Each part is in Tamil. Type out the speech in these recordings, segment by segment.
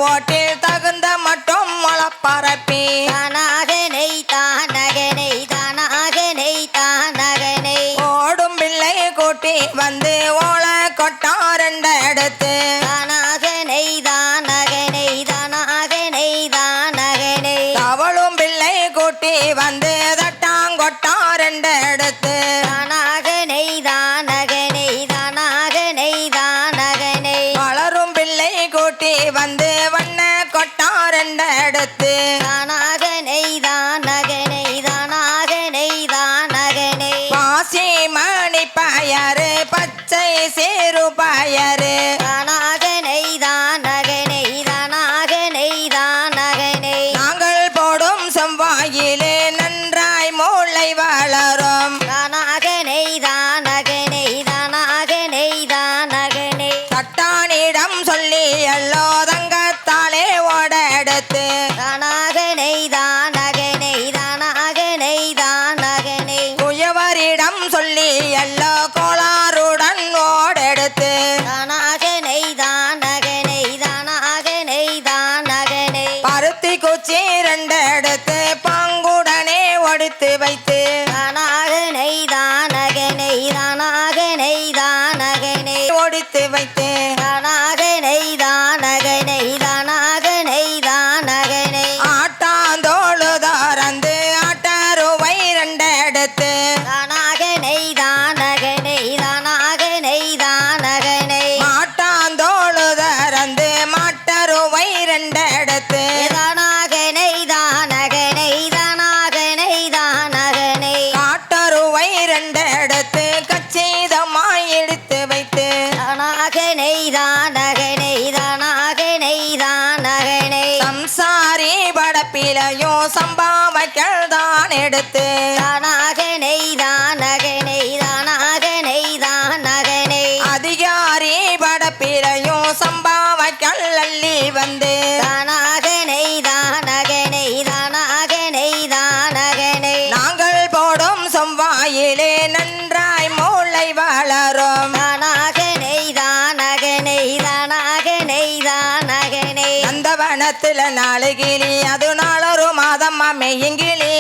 ஓட்டில் தகுந்த மட்டும் முளப்பரப்பி தானாகனை தானகனை தானாகனை தானகனை ஓடும் பிள்ளை கூட்டி வந்து ஓல கொட்டம் ரெண்டு எடுத்து தானாகனை தானகனை தானாகனை தானகனை அவளும் பிள்ளை கூட்டி வந்து தட்டாங்கொட்டம் ரெண்டு எடுத்து தானாகனை தானகனை தானாகனை தானகனை வளரும் பிள்ளை கூட்டி வந்து வண்ண கொட்டம் ரெண்டு எடுத்து தானாகனை தானகனை தானாகனை தானகனை பாசி மணி பயறு பச்சை சேரு பயறு தானாகனை தானகனை தானாகனை தானகனை நாங்கள் போடும் செவ்வாயிலே நன்றாய் மூளை வளரும் தானாகனை தானகனை தானாகனை தானகனை தட்டானிடம் சொல்லி எல்லோ தங்கத்தாலே ஓட எடுத்து தானாகனை தானகனை தானாகனை தானகனை குயவரிடம் சொல்லி எல்லோ கோளாறுடன் ஓடெடுத்து தானாகனை தானகனை தானாகனை தானகனை பருத்தி குச்சி ரெண்டு எடுத்து பங்குடனே ஒடித்து வைத்து தானாகனை தானகனை தானாகனை தானகனை ஒடித்து வைத்து தானாகனை தானகனை தானாகனை தானகனை ஆட்டாந்தோளு தாரந்து ஆட்டருவை ரெண்டு எடுத்து தானாகனை தானகனை தானாகனை தானகனை மாட்டாந்தோளு தாரந்து மாட்டருவை ரெண்டு எடுத்து தானாகனை தானகனை தானாகனை தானகனை காட்டருவை ரெண்டு எடுத்து கச்சிதமாய் எடுத்து வைத்து தானாகனை தானகனை தானாகனை தானகனை சம்சாரி படப்பிலையும் சம்பாவைகள் தான் எடுத்து தானாகனை தானகனை தானாகனை தானகனை அதிகாரி படப்பிலையும் சம்பாவைகள் அள்ளி வந்து தானாகனை தானகனை தானாகனை தானகனை நாங்கள் போடும் செவ்வாயிலே நன்றாய் மூளை வளரும் தானாகனை தானகனை தானாகனை தானகனை நந்தவனத்துல நாலு கிளி அது நாளொரு மாதம் அமையுங்கிளி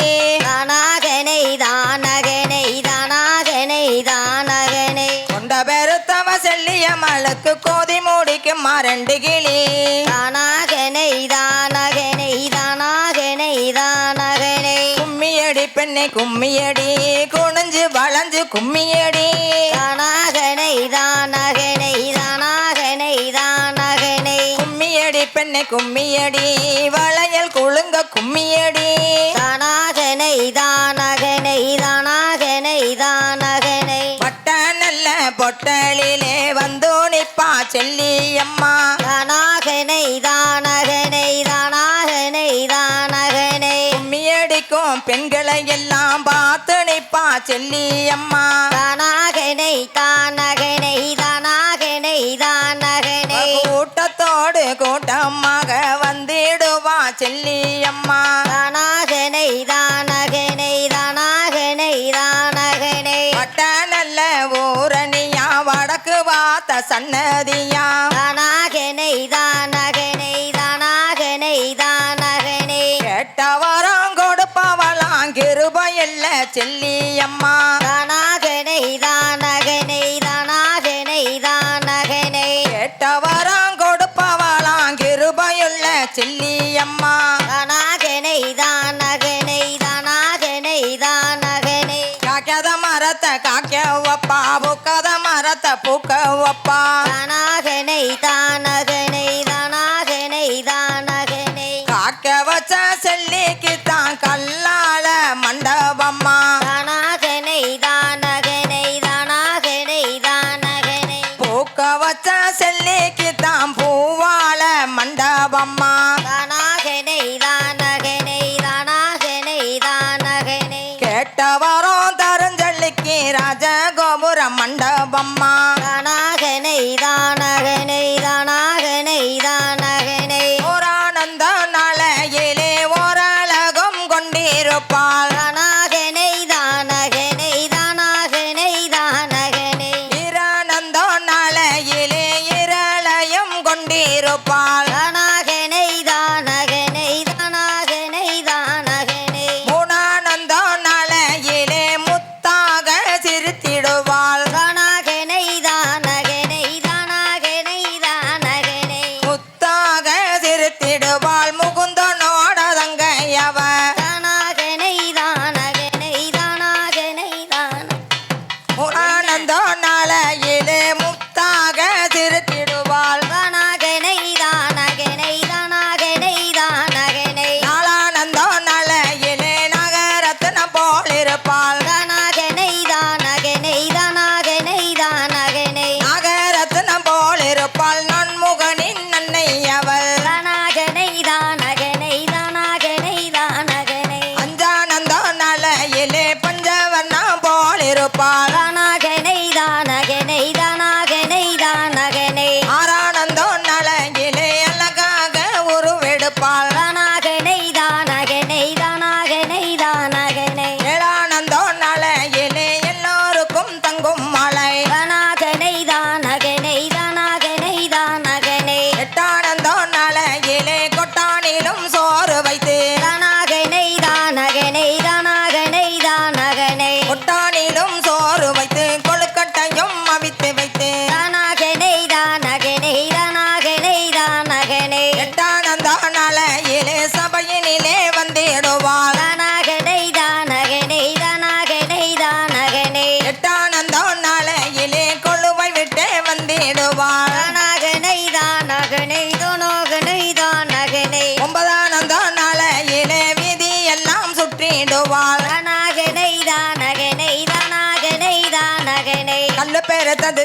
தானாகனை தானகனை தானாகனை தானகனை கொண்ட பெருத்தவ செல்லிய மழுக்கு கோதி மூடிக்கும் மரண்டு கிளி தானாகனை தானகனை தானாகனை தானகனை கும்மியடி பெண்ணை கும்மியடி குனிஞ்சு வளைஞ்சு கும்மியடி தானாகனை தானகனை தானாகனை தானகனை கும்மியடி பெண்ணை கும்மியடி வளையல் குழுங்க கும்மியடி தானாகனை தானகனை தானாகனை தானகனை பட்ட நல்ல பொட்டலிலே வந்து நிப்பா செல்லியம்மா தானாகனை தானகனை தானாகனை தானகனை கும்மியடிக்கும் பெண்களை எல்லாம் பார்த்து நிப்பா செல்லியம்மா தானாகனை தானகனை தானாகனை தானகனை கூட்டத்தோடு கூட்டமாக வந்திடுவா செல்லியம்மா தானாகனை தானகனை தானாகனை தானகனை பட்ட நல்ல ஊரணியா வடக்கு வாத்த சன்னதியா தானாகனை தானகனை தானாகனை தானகனை கேட்டவரம் கொடுப்பவளாம் கிருபையில்ல செல்லியம்மா தானாகனை தானகனை தானாகனை தானகனை கேட்டவரம் கொடுப்பவளாம் கிருபையுள்ள செல்லியம்மா தானாகனை தானகனை தானாகனை தானகனை காக்காத மரத்தை காக்க வப்பா பூக்காத மரத்தை பூக்க வப்பா தானாகனை தானகனை தானாகனை தானகனை காக்க வச்ச செல்லிக்கு தான் கல்லால மண்டபம்மா தானாகனை தானகனை தானாகனை தானகனை பூக்க வச்ச செல்லிக்கு தான் பூவால மண்டபம்மா தானாகனை தானகனை தானாகனை தானகனை கேட்டவரும் தருஞ்சல்லிக்கு ராஜகோபுர மண்டபம்மா தானாகனை தான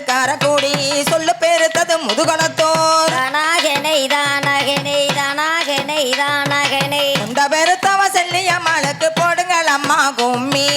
காரக்குடி சொல்லு பெருத்தது முதுகுளத்தூர் தானாகனை தானகனை தானாகனை தானகனை இந்த பெருத்தவ செல்லியம்மளுக்கு போடுங்கள் அம்மா கும்மி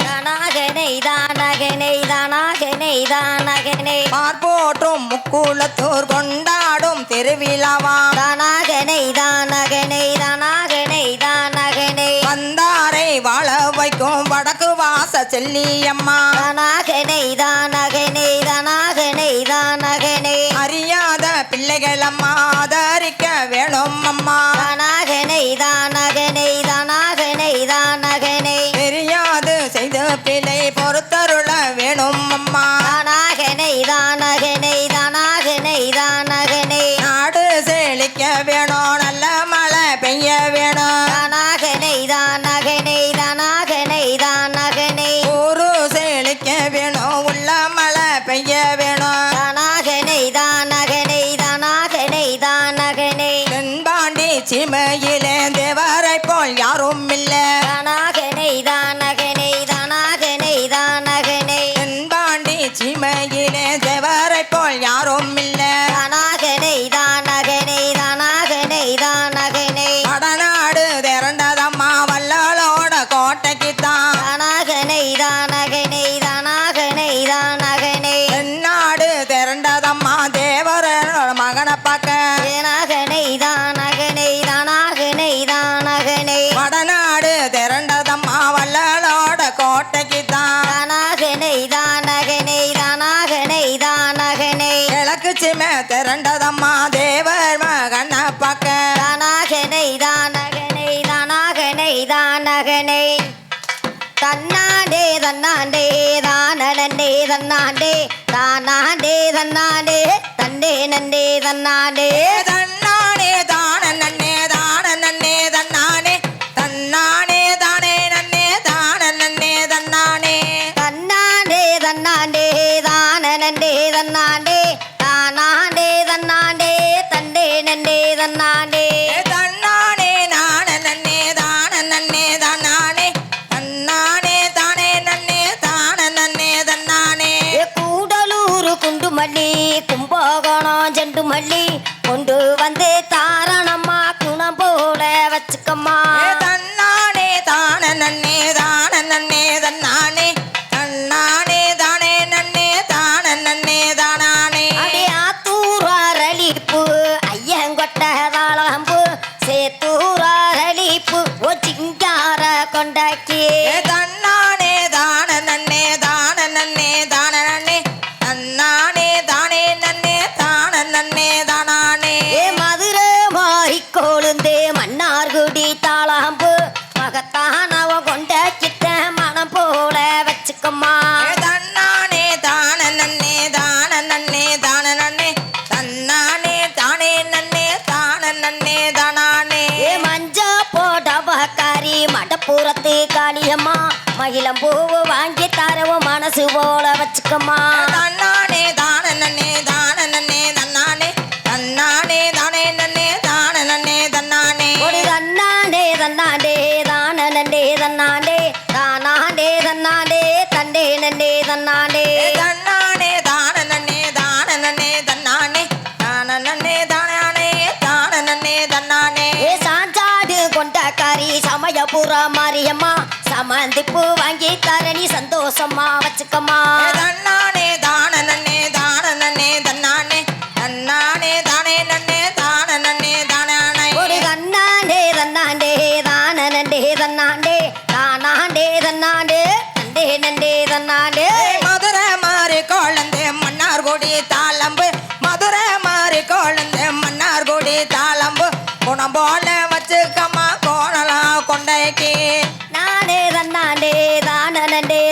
தானாகனை தானகனை தானாகனை தானகனை பார்ப்போற்றும் முக்குளத்தூர் கொண்டாடும் திருவிழாவா தானாகனை தானகனை தானாகனை தானகனை வந்தாரை வாழ வைக்கும் வடக்கு வாச செல்லியம்மா தானாகனை தானகனை தானாகனை தானகனை அறியாத பிள்ளைகள் அம்மா ஆதரிக்க வேணும் அம்மா தானாகனை தானகனை தானாகனை தானகனை தெரியாது செய்த பிள்ளை பொறுத்தருள வேணும் அம்மா தானாகனை தானகனை தானாகனை தானகனை நாடு செழிக்க வேணும் நல்ல மழை பெய்ய வேணும் தானாகனை தானகனை தானாகனை தானகனை ஊரு செழிக்க வேணும் உள்ள மழை பெய்ய வேணும் தானாகனை தானகனை தானாகனை தானகனை தென்பாண்டி சீமையிலே தேவரை போல் யாரும் இல்லை தானாகனை தானகனை தானாகனை தானகனை தென்பாண்டி சீமையிலே தேவரை போல் யாரும் இல்லை தானாகனை தானகனை தானாகனை தானகனை வடநாடு திரண்டதம்மா வல்லாளோட கோட்டைக்கு தான் தானாகனை தானகனை தானாகனை தானகனை தென்னாடு திரண்டதம்மா தேவரோட மகனை பார்க்க தானாகனை தானகனை தானாகனை தானகனை வடநாடு திரண்டதம்மா வல்லாளோட கோட்டைக்கு தான் தானாகனை தானகனை தானாகனை தானகனை கிழக்கு சிமை திரண்டதம்மா தேவர் மகனை பார்க்க தானாகனை தானகனை தானாகனை தானகனை தன்னாண்டே தன்னாண்டே தானே தன்னாண்டே தானாண்டே தன்னாண்டே தன்னே நண்டே தன்னாண்டே தன்னானே தான நன்னே தான நன்னே தன்னானே தன்னானே தானே நன்னே தான நன்னே தன்னானே தன்னாண்டே தன்னாண்டே தானே தன்னாண்டே தானாண்டே தன்னாண்டே தன்னே நண்டே தன்னாண்டே தன்னானே நான நன்னே தான நன்னே தன்னானே தன்னானே தானே நன்னே தான நன்னே தன்னானே கூடலூர் குண்டுமல்லி கும்பகோணம் ஜெண்டு மல்லி கொண்டு வந்து தாரணம்மா குணம் போல வச்சுக்கம்மா தன்னானே தான நன்னே தான நன்னே தன்னானே தன்னானே தானே நன்னே தான நன்னே தானானே அடி ஆத்தூராரளிப்பு ஐயங்கொட்ட தாளம்பு சேத்தூராரளிப்பு ஓ சிங்கார கொண்டாக்கி தன்னானே தான நன்னே தான நன்னே தான நன்னே தன்னானே தானே நன்னே தான நன்னே தானானே மதுரை மாறிக்கொழுந்து மன்னார்குடி தாளம்பு மகத்தானவ கொண்டாக்கிட்ட மனம் போல வச்சுக்கம்மா தன்னானே தான நன்னே தான நன்னே தான நன்னே தன்னானே தானே நன்னே தான நன்னே தானானே மஞ்ச போடவக்காரி மடப்புறத்து காளியம்மா மகிழம் பூவு வாங்கி தரவும் மனசு போல வச்சுக்கம்மா தன்னானே தான நன்னே தான நன்னே தன்னானே தன்னானே தானே நன்னே தான நன்னே தன்னானே ஒரு தன்னாண்டே தன்னாண்டே தானே தன்னாண்டே தானாண்டே தன்னாண்டே தண்டே நண்டே தன்னாண்டே தன்னானே தான நன்னே தான நன்னே தன்னானே தான நன்னே தானானே தான நன்னே தன்னானே சாஞ்சாடு கொண்டக்காரி சமயபுர மாரியம்மா சமந்திப்பு வாங்கி தரணி சந்தோஷமா வச்சுக்கம்மா தன்னானே தான நன்னே தான நன்னே தன்னானே தன்னானே தானே நன்னே தான நன்னே தானானே ஒரு தன்னாண்டே தன்னாண்டே தானே தன்னாண்டே தானாண்டே தன்னாண்டே தண்டே நண்டே தன்னாண்டே மதுரை மாறி குழந்தை மன்னார்குடி தாளம்பு மதுரை மாறி குழந்தை மன்னார்குடி தாளம்பு குணம் போல வச்சுக்கம்மா கோணலாம் கொண்டைக்கு நானே தன்னாண்டே தானே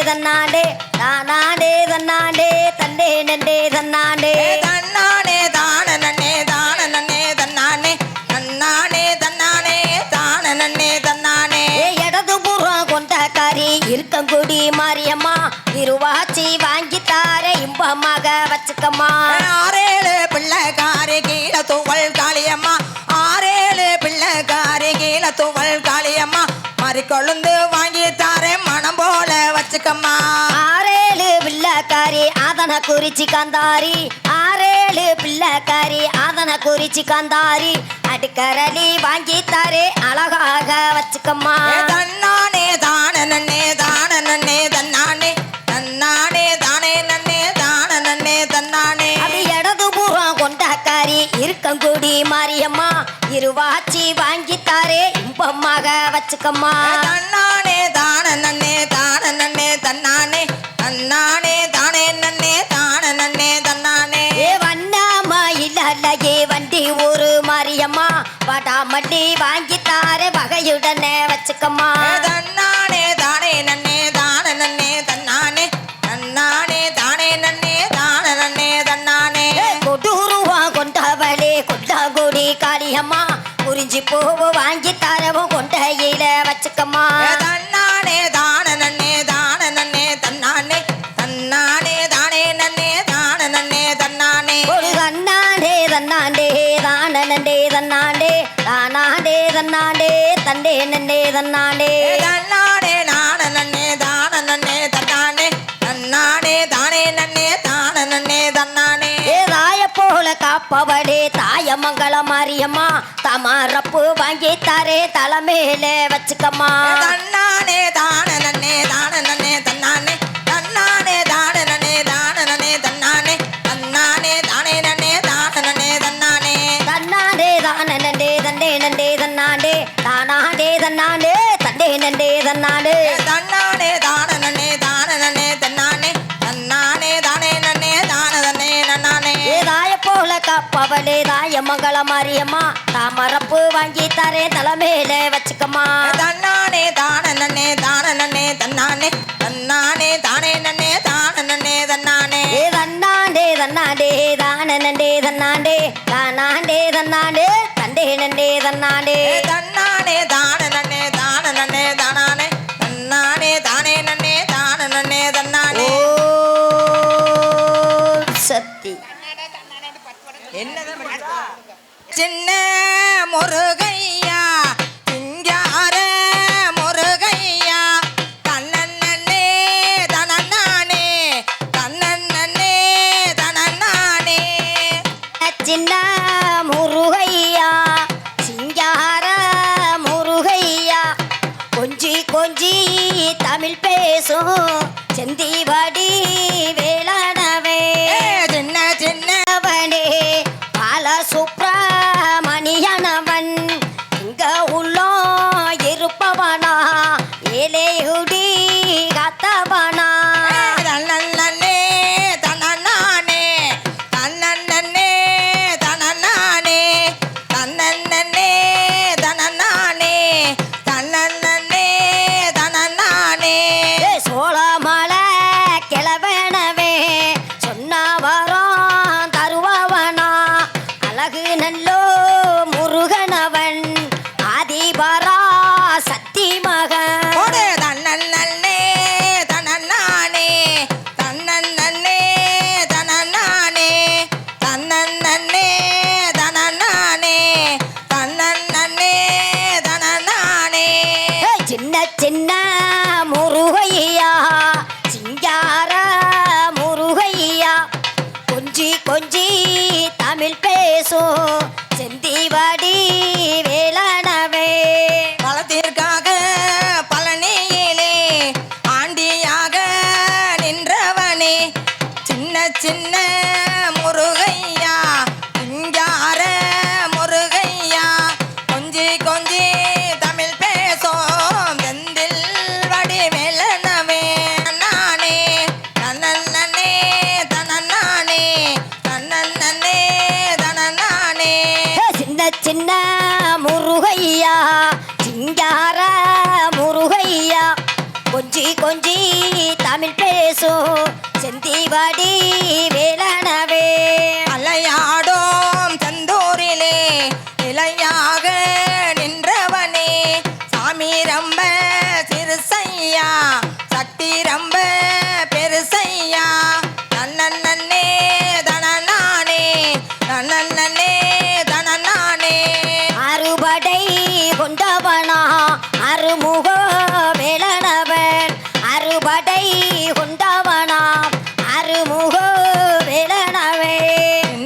தன்னாண்டே தானாண்டே தன்னாண்டே தண்டே நண்டே தன்னாண்டே தன்னானே தான நன்னே தான நன்னே தன்னானே தன்னானே தன்னானே தான நன்னே தன்னானே இடது புறம் கொண்டக்காரி இருக்கங்குடி மாரியம்மா இருவாச்சி வாங்கி தார இன்பமாக வச்சுக்கம்மா ஆறேழு பிள்ளைக்காரி கீழ துவள் காளியம்மா ஆறேழு பிள்ளைக்காரி கீழ துவள் காளியம்மா மறி கொழுந்து வாங்கி தாரே மனம் போல வச்சுக்கம்மா ஆறேழு வில்ல பிள்ளைக்காரி அதன குறிச்சி காந்தாரி 6 பிள்ளைக்காரி அதன குறிச்சி காந்தாரி அடுக்கரளி வாங்கி தாரே அழகாக வச்சுக்கம்மா தன்னானே தான நன்னே தான நன்னே தன்னானே தன்னானே தானே நன்னே தான நன்னே தன்னானே அது இடது பூரம் கொண்டக்காரி இருக்கங்குடி மாரியம்மா இருவாச்சி வாங்கி தாரே இன்பமாக வச்சுக்கம்மா தன்னானே தான நன்னே தான நன்னே தன்னானே தன்னானே தானே நன்னே தான நன்னே தன்னானே ஏ வண்ணாமா இல்லையே வண்டி ஒரு மாரியம்மா வடாமட்டி வாங்கி தாரே வகையுடனே வச்சுக்கம்மா தன்னானே தானே நன்னே தான நன்னே தன்னானே தன்னானே தானே நன்னே தான நன்னே தன்னானே கொடூருவா கொண்டவளே கொண்டாங்குடி காளியம்மா குறிஞ்சி பூவு வாங்கி தரவும் கொண்டையில வச்சுக்கம்மா தன்னானே தான நன்னே தான நன்னே தன்னானே தன்னானே தானே நன்னே தான நன்னே தன்னானே ஒரு தன்னாண்டே தன்னாண்டே தானண்டே தன்னாண்டே தானாண்டே தன்னாண்டே தண்டே நண்டே தன்னாண்டே தன்னானே நான நன்னே தான நன்னே தன்னானே தன்னானே தானே நன்னே தான நன்னே தன்னானே தாய போல காப்பவளே தாயமங்கல மாரியம்மா தமாரப்பு வாங்கி தாரே தலைமையில வச்சுக்கம்மா தன்னானே தான நன்னே தான நன்னே தன்னானே தன்னானே தான நன்னே தான நன்னே தன்னானே தன்னானே தானே நன்னே தான நன்னே தன்னானே தன்னாண்டே தானண்டே தண்டே நண்டே தன்னாண்டே தானாண்டே தன்னாண்டே தண்டே நண்டே தன்னாண்டே தன்னானே தான நன்னே தான நன்னே தன்னானே தன்னானே தானே நன்னே தான நன்னே நன்னானே தாய போல காப்பவளே தாயமங்கல மாரியம்மா தாமரப்பு வாங்கி தாரே தலைமையில வச்சுக்கம்மா தன்னானே தான நன்னே தான நன்னே தன்னானே தன்னானே தானே நன்னே தான நன்னே தன்னானே தன்னாண்டே தன்னாண்டே தானண்டே தன்னாண்டே தானாண்டே தன்னாண்டே தண்டே நண்டே தன்னாண்டே தன்னானே தான நன்னே தான நன்னே தானானே தன்னானே தானே நன்னே தான நன்னே தன்னானே சக்தி சின்ன முருகையா சிங்கார முருகையா தன்னன்னே தனன்னானே தன்னன்னே தனன்னானே சின்ன முருகையா சிங்கார முருகையா கொஞ்சி கொஞ்சி தமிழ் பேசும் செந்திவடி வேளாணவே சின்ன சின்ன அவனே பால சுப்பிரமணியனவன் இங்க உள்ளோ இருப்பவனா ஏலேயுடி காத்தவனா தன்னன்னே தனன்னானே தன்னன்னே தனன்னானே தன்னன்னே தனன்னானே தன்னன்னே தனன்னானே சோழமலை கிளவனவே சொன்னவரம் தருவவனா அழகு நல்லோ முருகனவன் ஆதிபரா சக்தி மகன் ஓடு தன்னன்னே தனன்னானே தன்னன்னே தனன்னானே தன்னன்னே தனன்னானே தன்னன்னே தனன்னானே சின்ன சின்ன முருகையா சிங்கார முருகையா கொஞ்சி கொஞ்சி தமிழ் பேசும் செந்திவடி வேளாணவே பலத்திற்காக பழனியிலே ஆண்டியாக நின்றவனே சின்ன சின்ன முருகையா சிங்கார முருகையா கொஞ்சி கொஞ்சி தமிழ் பேசும் செந்தில் வடி மேலனவே நானே தன்னன்னே தனன்னானே தன்னன்னே தனன்னானே சின்ன சின்ன முருகையா சிங்கார முருகையா கொஞ்சி கொஞ்சி தமிழ் பேசும் செந்திவடி வேளாணவே அலையாடும் தந்தூரிலே இலையாக நின்றவனே சாமி ரம்ப சிறுசையா சக்தி ரம்ப பெருசையா தன்னன்னே தனநானே தன்னன்னே